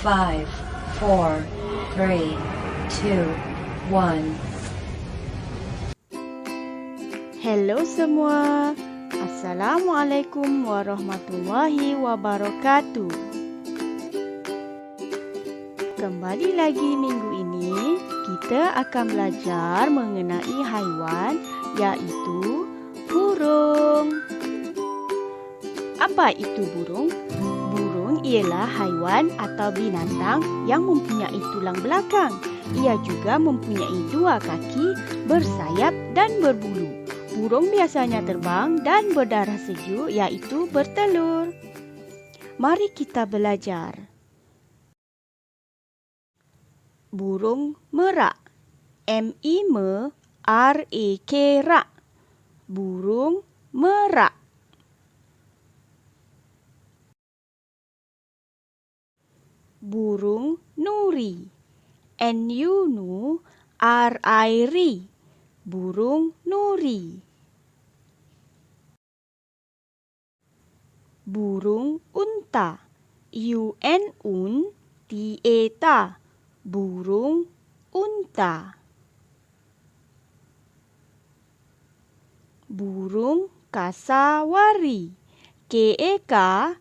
5, 4, 3, 2, 1. Hello semua. Assalamualaikum warahmatullahi wabarakatuh. Kembali lagi minggu ini, kita akan belajar mengenai haiwan, yaitu burung. Apa itu burung? Burung ialah haiwan atau binatang yang mempunyai tulang belakang. Ia juga mempunyai 2 kaki, bersayap dan berbulu. Burung biasanya terbang dan berdarah sejuk, iaitu bertelur. Mari kita belajar. Burung merak. M-I-M-R-A-K, rak. Burung merak. Burung nuri. N-U-R-I-R-I. Burung nuri. Burung unta. U-N-U-N-T-A. Burung unta. Burung kasawari. K-E-K-S-A-W-A-R-I-R.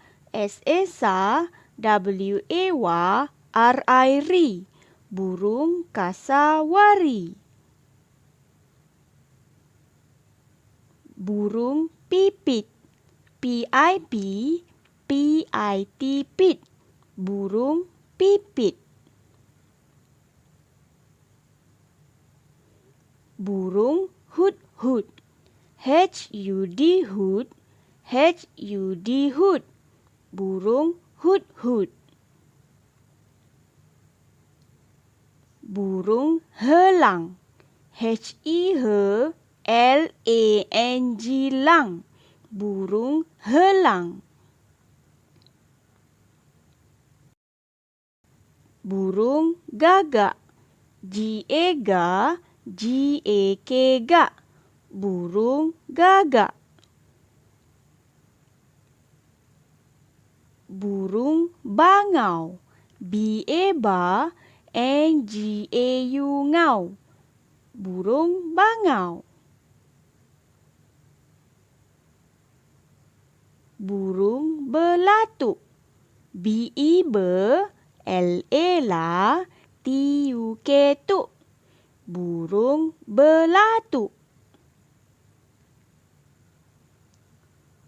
Burung kasawari. Burung pipit. P-I-P-P-I-T. Burung pipit. Burung hudhud. H-U-D hud. H-U-D hud. Burung hudhud. Burung helang. H-E-H-L-A-N-G, lang. Burung helang. Burung gagak. G-A-G-A-K, gak. Burung gagak. Burung bangau. B-A-B-A-N-G-A-U, ngau. Burung bangau. Burung belatuk. B-E-B-L-A-T-U-K, tuk. Burung belatuk.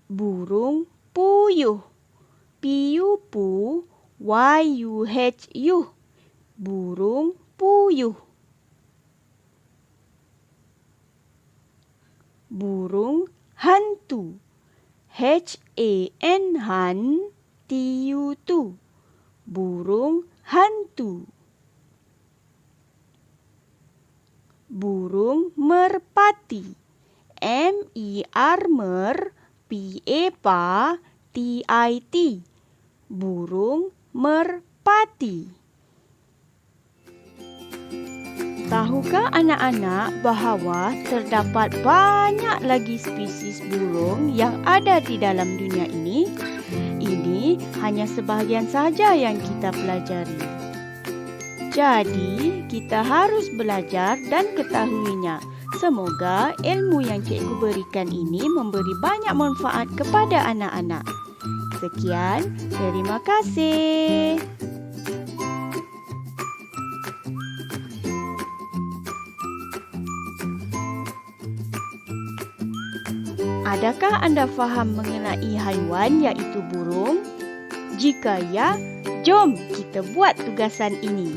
Burung puyuh. P-U-P-Y-U-H-U. Burung puyuh. Burung hantu. H-A-N-T-U. Burung hantu. Burung merpati. M-E-R-P-A-T-I-T. Burung merpati. Tahukah anak-anak bahawa terdapat banyak lagi spesies burung yang ada di dalam dunia ini? Ini hanya sebahagian saja yang kita pelajari. Jadi, kita harus belajar dan ketahuinya. Semoga ilmu yang cikgu berikan ini memberi banyak manfaat kepada anak-anak. Sekian, terima kasih. Adakah anda faham mengenai haiwan iaitu burung? Jika ya, jom kita buat tugasan ini.